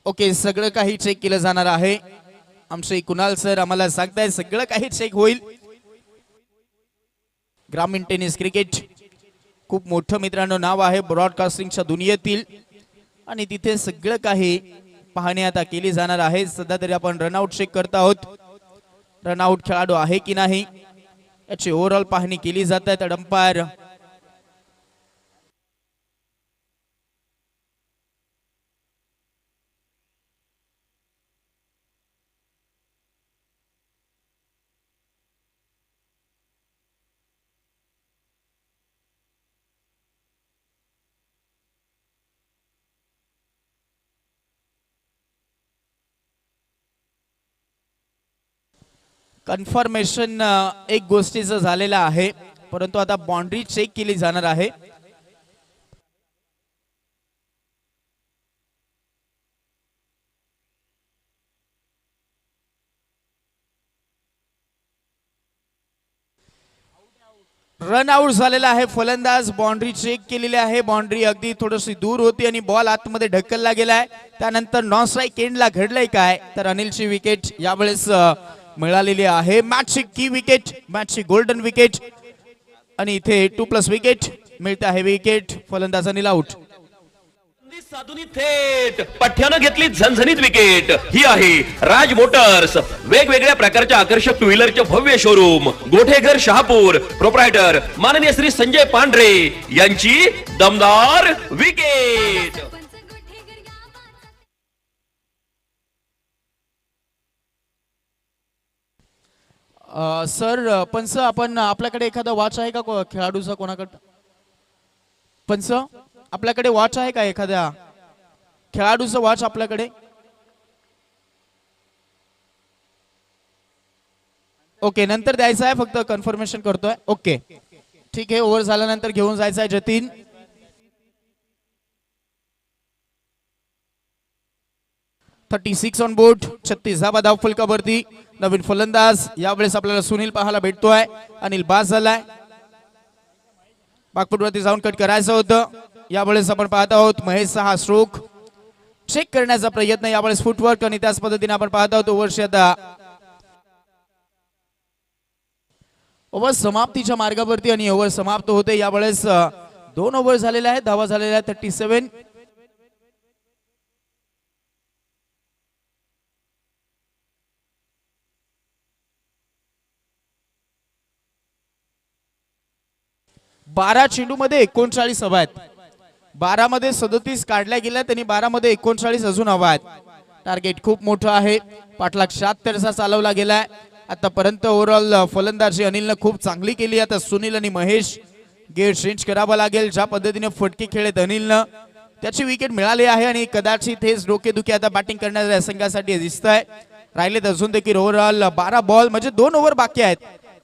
ओके सगळं काही चेक केलं जाणार आहे. आमचे कुणाल सर आम्हाला सांगताय सगळं काही चेक होईल. ग्रामीण टेनिस क्रिकेट खूप मोठं मित्रांनो नाव आहे ब्रॉडकास्टिंगच्या दुनियेतील आणि तिथे सगळं काही पाहणी आता केली जाणार आहे. सध्या तरी आपण रनआउट चेक करत आहोत. रनआउट खेळाडू आहे की नाही याची ओव्हरऑल पाहणी केली जात आहे. तर अंपायर कन्फर्मेशन एक गोष्टीचं झालेलं आहे परंतु आता बाउंड्री चेक केली जाणार आहे. रन आउट झालेला आहे फलंदाज. बाउंड्री चेक केलेली आहे. बाउंड्री अगदी थोडीशी दूर होती आणि बॉल आतमध्ये ढकलला गेलाय. त्यानंतर नॉन स्ट्राईक एंडला घडलंय काय तर अनिलची विकेट यावेळेस मिळालेली आहे. मॅचची की विकेट मॅचची गोल्डन विकेट आणि इथे 2+ विकेट मिळते आहे. विकेट फलंदाज अनिल आउट. साधुनी थेट पठ्यानं घेतली झणझणीत विकेट. ही आहे राज मोटर्स. वेगवेगळ्या प्रकारच्या आकर्षक टू व्हीलरचे भव्य शोरूम गोठेघर शहापूर. प्रोप्रायटर माननीय श्री संजय पांढरे यांची दमदार विकेट. सर पंच आपण आपल्याकडे एखादा वॉच आहे का खेळाडूचा कोणाकडे? पंच आपल्याकडे वॉच आहे का एखाद्या खेळाडूचं वॉच आपल्याकडे? ओके नंतर द्यायचं आहे फक्त कन्फर्मेशन करतोय. ओके ठीक आहे. ओव्हर झाल्यानंतर घेऊन जायचं आहे जतीन. .36 on board. 36 धाव फलकावरती. नवीन फलंदाज यावेळेस आपल्याला सुनील पाहायला भेटतोय. अनिल बास झालाय. बागफुटवरती जाऊन कट करायचं होतं. यावेळेस आपण पाहत आहोत महेश हा स्ट्रोक चेक करण्याचा प्रयत्न. यावेळेस फुटवर्क आणि त्याच पद्धतीने आपण पाहत आहोत ओव्हरची आता ओव्हर समाप्तीच्या मार्गावरती आणि ओव्हर समाप्त होते. यावेळेस 2 ओव्हर झालेले आहेत. धावा झालेल्या आहेत 37. बारा चेंडू मध्ये 39 हवा आहेत. 12 मध्ये 37 काढल्या गेल्या त्यांनी 12 मध्ये 39 अजून हवा आहेत. टार्गेट खूप मोठं आहे. पाठलाग 76 चा चालवला गेलाय आतापर्यंत. ओव्हरऑल फलंदाजी अनिलनं खूप चांगली केली. आता सुनील आणि महेश गेट चेंज करावा लागेल. ज्या पद्धतीने फटके खेळत अनिलनं त्याची विकेट मिळाली आहे आणि कदाचित हेच डोकेदुखी आता बॅटिंग करणाऱ्या संघासाठी दिसत आहे. राहिलेत अजून देखील ओव्हरऑल 12 बॉल म्हणजे 2 ओव्हर बाकी आहेत.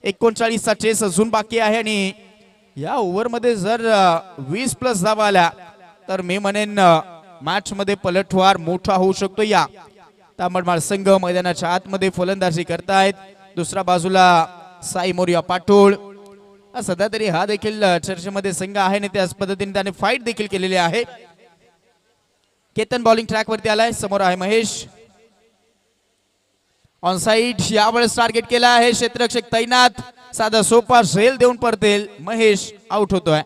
39 चा चेस अजून बाकी आहे आणि या ओव्हर मध्ये जर 20+ धावा आल्या तर मी म्हणेन मॅच मध्ये पलटवार मोठा होऊ शकतो. या तांबडमाळ संघ मैदानाच्या आतमध्ये फलंदाजी करतायत. दुसऱ्या बाजूला साई मोरिया पाटोळ. सध्या तरी हा देखील चर्चेमध्ये संघ आहे आणि त्याच पद्धतीने त्याने फाईट देखील केलेली आहे. केतन बॉलिंग ट्रॅक वरती आलाय. समोर आहे महेश ऑन साइड. यावेळेस टार्गेट केला आहे. क्षेत्ररक्षक तैनात. साधा सोपा झेल देऊन परतेल. महेश आउट होतोय.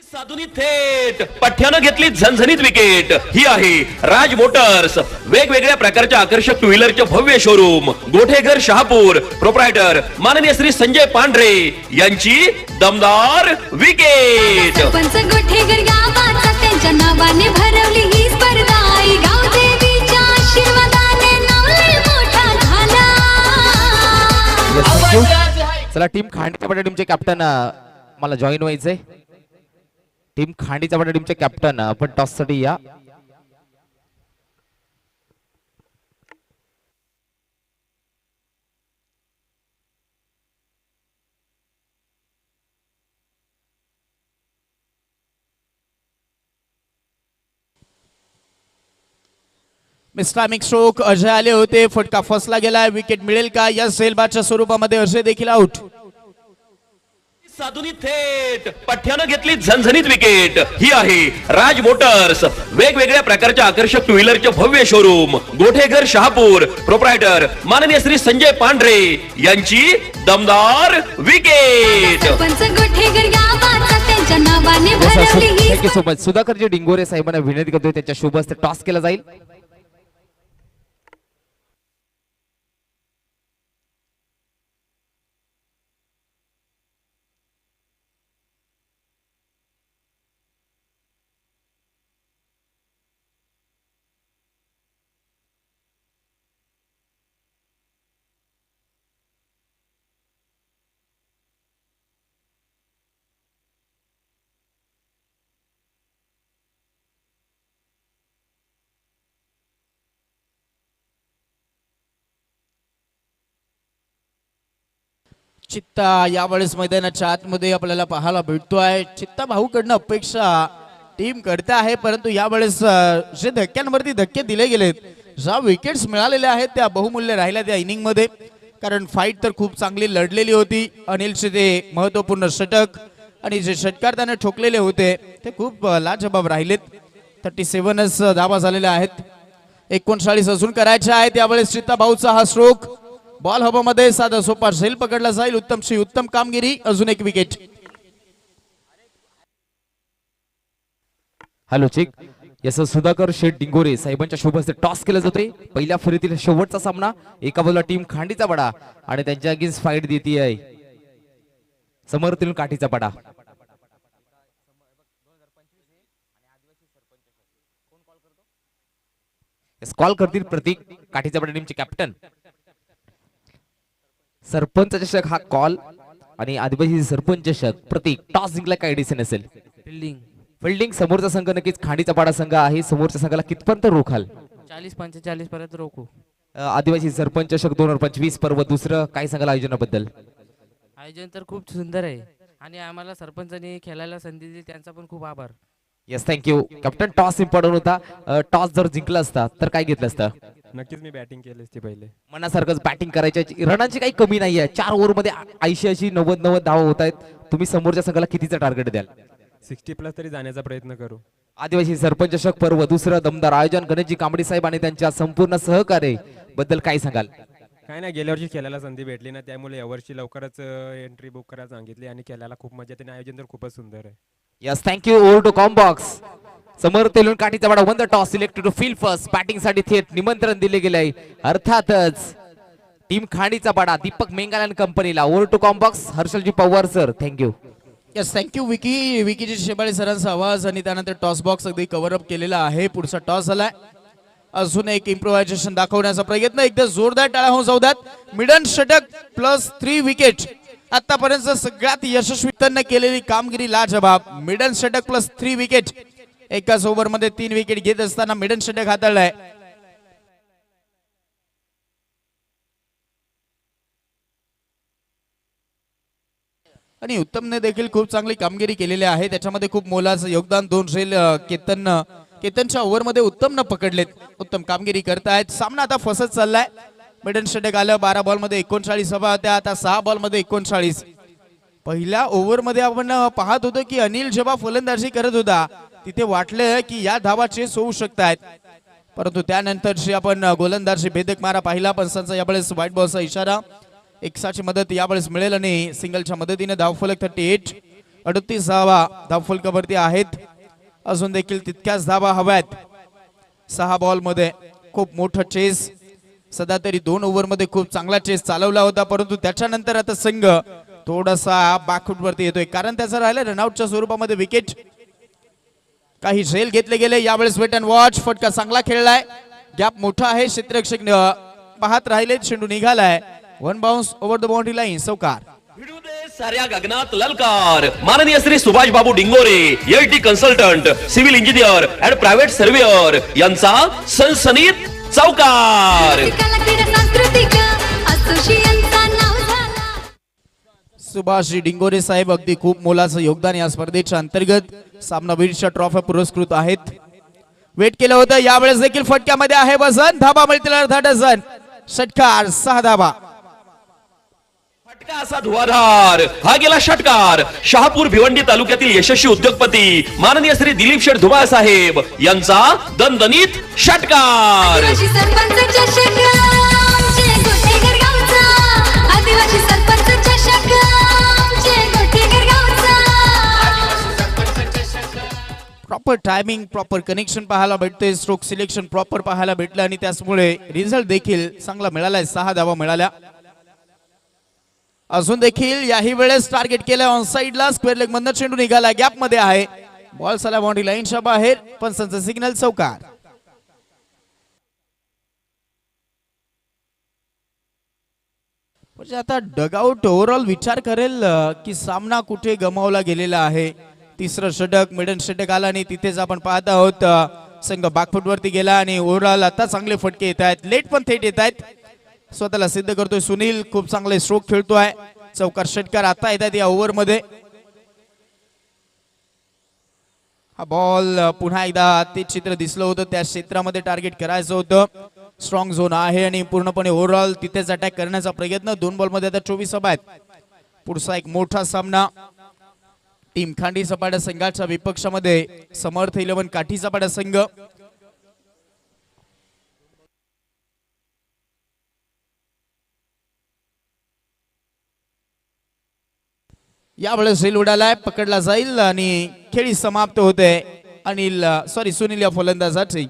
साधुनी थेट पठ्यानं घेतली झणझणीत विकेट. ही आहे राज मोटर्स. वेगवेगळ्या प्रकारच्या आकर्षक टू व्हीलरचे भव्य शोरूम गोठेघर शहापूर. प्रोप्रायटर माननीय श्री संजय पांढरे यांची दमदार विकेट. सरपंच गोठेघर गावाचा त्यांच्या नावाने भरवली ही स्पर्धा. गाव देवीच्या आशीर्वादाने नाव लय मोठा झाला. आवाज आहे चला टीम खांडीच्या बडा टीमचे कॅप्टन मला जॉईन व्हायचंय. टीम खांडीच्या बडा टीमचे कॅप्टन आपण टॉस साठी या. मिस्टामिक स्ट्रोक अजय आले होते. फटका फसला गेला. विकेट मिळेल का? या सेलबाच्या स्वरूपामध्ये अजय देखील आउट. साधुनी थेट पठ्यानं घेतली झणझणीत विकेट. ही आहे राज मोटर्स, वेगवेगळ्या प्रकारच्या आकर्षक टू व्हीलरचे भव्य शोरूम, गोठेघर शहापूर, प्रोप्रायटर माननीय श्री संजय पांढरे यांची दमदार विकेट. सरपंच गोठेघर गावाचा त्यांच्या नावाने भरवली ही thank you so much. Sudhakarji Dingore साहेबांना विनंती करतोय त्यांच्या शुभ हस्ते टॉस केला जाईल. चित्ता यावेळेस मैदानाच्या आतमध्ये आपल्याला पाहायला भेटतोय. चित्ता भाऊकडनं अपेक्षा टीम करते आहे, परंतु यावेळेस जे धक्क्यांवरती धक्के दिले गेलेत, ज्या विकेट्स मिळालेल्या आहेत त्या बहुमूल्य राहिल्या त्या इनिंग मध्ये. कारण फाईट तर खूप चांगली लढलेली होती. अनिलचे ते महत्वपूर्ण षटक आणि जे षटकार त्याने ठोकलेले होते ते खूप लाजबाब राहिलेत. 37च धावा झालेल्या आहेत. 39 अजून करायच्या आहेत. यावेळेस चित्ता भाऊचा हा स्ट्रोक बॉल हवामध्ये साधा सोपा झेल पकडला जाईल. उत्तम कामगिरी. अजून एक wicket. Hello check. Yes Sudhakar Sheth Dingore साहेबांच्या शुभ हस्ते टॉस केला जातोय. पहिल्या फेरीतील शेवटचा सामना. एका बाजूला टीम खांडीचा बडा आणि त्यांच्या अगेन्स्ट फाईट देती आहे समोरतील काठीचा बडा. कॉल करतील प्रतीक, काठीचा बडा टीमचे कॅप्टन. सरपंच चषक हा कॉल आणि आदिवासी सरपंच चषक प्रतीक. टॉस जिंकला काय डिसिजन असेल? फिल्डिंग. समोरचा संघ नक्कीच खांडीचा पाडा संघ आहे. समोरच्या संघाला कितपर्यंत रोखाल? 40-45 पर्यंत रोखू. आदिवासी सरपंच चषक 2025 पर्व दुसरं काय सांगाल आयोजनाबद्दल? आयोजन तर खूप सुंदर आहे आणि आम्हाला सरपंचांनी खेळायला संधी दिली त्यांचा पण खूप आभार. Yes thank you captain. Toss important होता. टॉस जर जिंकला असता तर काय घेतलं असतं? नक्कीच मी बॅटिंग केली असती पहिले. मनासारखंच बॅटिंग करायची. रनांची काही कमी नाहीये. 4 ओव्हर मध्ये 80 90 धावा होत आहेत. तुम्ही समोरच्या संघाला कितीचं टार्गेट द्याल? 60+ तरी जाण्याचा प्रयत्न करू. आदिवासी सरपंच चषक पर्व दुसरं दमदार आयोजन गणेशजी कांबडी साहेब आणि त्यांच्या संपूर्ण सहकार्य बद्दल काय सांगाल? काय नाही, गेल्या वर्षी खेळायला संधी भेटली ना, त्यामुळे यावर्षी लवकरच एंट्री बुक करायला सांगितली आणि खेळायला खूप मजा येते. आयोजन तर खूपच सुंदर आहे. Yes thank you. Over to comm box. समोर तेलून काठीचा बडा won the toss selected to field first. Batting साठी थेट निमंत्रण दिले गेले आहे. अर्थातच टीम खांडीचा बडा दीपक मेंगाल आणि कंपनीला. Over to combox Harshalji Pawar sir. Thank you. Yes thank you Vickyji Shebale सरांचा आवाज आणि त्यानंतर टॉस बॉक्स अगदी कव्हर अप केलेला आहे. पुढचा टॉस झालाय. अजून एक इम्प्रोव्हायझेशन दाखवण्याचा प्रयत्न. एकदा जोरदार टाळ्या होऊन जाऊ द्यात. मिडन षटक प्लस 3 विकेट. आतापर्यंत सगळ्यात यशस्वी त्यांनी केलेली कामगिरी लाजबाब. मिडन षटक प्लस 3 विकेट. एकाच ओव्हर मध्ये 3 विकेट घेत असताना मिडन षटक हाताळलाय. आणि उत्तमने देखील खूप चांगली कामगिरी केलेली आहे. त्याच्यामध्ये खूप मोलाचं योगदान 2 झेल केतनच्या ओव्हर मध्ये उत्तमनं पकडलेत. उत्तम कामगिरी करतायत. सामना आता फसत चाललाय. मिडन षटक आलं. 12 बॉल मध्ये 39 हवा होत्या. आता 6 बॉल मध्ये 39. पहिल्या ओव्हर मध्ये आपण पाहत होतो की अनिल जेव्हा फलंदाजी करत होता तिथे वाटलं की या धावा चेस होऊ शकतात, परंतु त्यानंतरची आपण गोलंदाजी भेदक मारा पाहिला. पंचांचा यावेळेस व्हाईट बॉलचा इशारा. एक्साची मदत यावेळेस मिळेल आणि सिंगलच्या मदतीने धावफलक 38. 38 धावा धावफलकावरती आहेत. अजून देखील तितक्याच धावा हव्यात. 6 बॉल मध्ये खूप मोठं चेस. सध्या तरी 2 ओव्हर मध्ये खूप चांगला चेस चालवला होता, परंतु त्याच्यानंतर आता संघ थोडासा बॅकफूट वरती येतोय, कारण त्याचं राहिलं रनआउटच्या स्वरूपामध्ये विकेट. काही झेल घेतले गेले. यावेळेस वेट अँड वॉच. फटका चांगला खेळलाय. गॅप मोठा आहे. क्षेत्ररक्षक पाहत राहिले. चेंडू निघालाय. 1 bounce over the boundary line. चौकार. साऱ्या गगनात ललकार माननीय Shri Subhash Babu Dingore LT consultant civil engineer and private surveyor यांचा सनसनीत चौकार. कला क्रीडा सांस्कृतिक असोसिएशनचा नाव झाला. सुभाष डिंगोरे साहेब अगदी खूप मोलाचं योगदान या स्पर्धेच्या अंतर्गत सामनावीरच्या ट्रॉफ्या पुरस्कृत आहेत. वेट केलं होतं यावेळेस देखील फटक्यामध्ये आहे वजन. धाबा मिळतील अर्धा डझन. षटकार 6 धाबा. फटका असा धुवाधार हा गेला षटकार. शहापूर भिवंडी तालुक्यातील यशस्वी उद्योगपती माननीय श्री दिलीप शेठ धुमाळ साहेब यांचा दणदणीत षटकार. आदिवासी सरपंच चषक आमचे गोठेघर गावचा. आदिवासी सरपंच चषक आमचे गोठेघर गावचा. प्रॉपर टायमिंग प्रॉपर कनेक्शन पाहायला भेटते. स्ट्रोक सिलेक्शन प्रॉपर पाहायला भेटलं आणि त्यामुळे रिझल्ट देखील चांगला मिळालाय. 6 धावा मिळाल्या. अजून देखील याही वेळेस टार्गेट केलं ऑन साइडला. स्क्वेअर लेग मधनं चेंडू निघाला. गॅप मध्ये आहे. बॉल साला बाउंड्री लाईनच्या बाहेर. पंचांचा सिग्नल चौकार. म्हणजे आता डगआउट ओव्हरऑल विचार करेल की सामना कुठे गमावला गेलेला आहे. तिसरं षटक मिडन षटक आला आणि तिथेच आपण पाहत आहोत संघ बॅकफुटवरती गेला आणि ओव्हरऑल आता चांगले फटके येत आहेत. लेट पण थेट येत आहेत. स्वतःला सिद्ध करतोय सुनील. खूप चांगले स्ट्रोक खेळतोय. चौकार षटकार आता येतात या ओव्हर मध्ये. हा बॉल पुन्हा एकदा ते चित्र दिसलं होतं. त्या क्षेत्रामध्ये टार्गेट करायचं होतं. स्ट्रॉंग झोन आहे आणि पूर्णपणे ओव्हरऑल तिथेच अटॅक करण्याचा प्रयत्न. 2 बॉल मध्ये आता 24 धावा आहेत. पुढचा एक मोठा सामना टीम खांडी सपाटा संघाच्या विपक्षामध्ये समर्थ 11 काठी सपाटा संघ. यावेळेस झेल उडालाय. पकडला जाईल आणि खेळी समाप्त होते. सुनील या फलंदाजाची.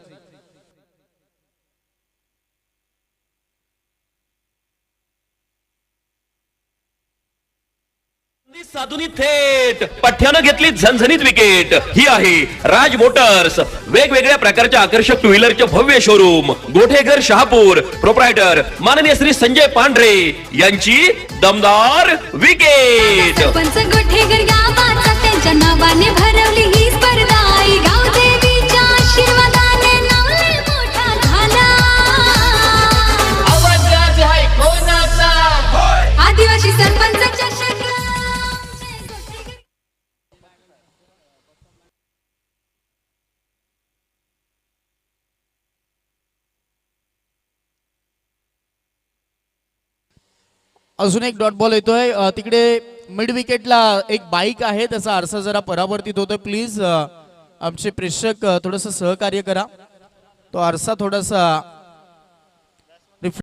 साधुनी थेट पठ्यानं घेतली झणझणीत विकेट. ही आहे राज मोटर्स वेगवेगळ्या प्रकारच्या आकर्षक टू व्हीलरचे भव्य शोरूम गोठेघर शहापूर. प्रोप्रायटर माननीय श्री संजय पांढरे यांची दमदार विकेट. सरपंच गोठेघर गावाचा त्यांच्या नावाने भरवली ही स्पर्धा. आई गाव देवीच्या आशीर्वादाने नाव लय मोठा झाला. आवाज आज आहे कोणाचा. आदिवासी सरपंच चषक आमचे गोठेघर. अजून एक डॉट बॉल येतोय. तिकडे मिड विकेटला एक बाईक आहे. त्याचा आरसा जरा परावर्तित होतोय. प्लीज आमचे प्रेक्षक थोडस सहकार्य करा. तो आरसा थोडासा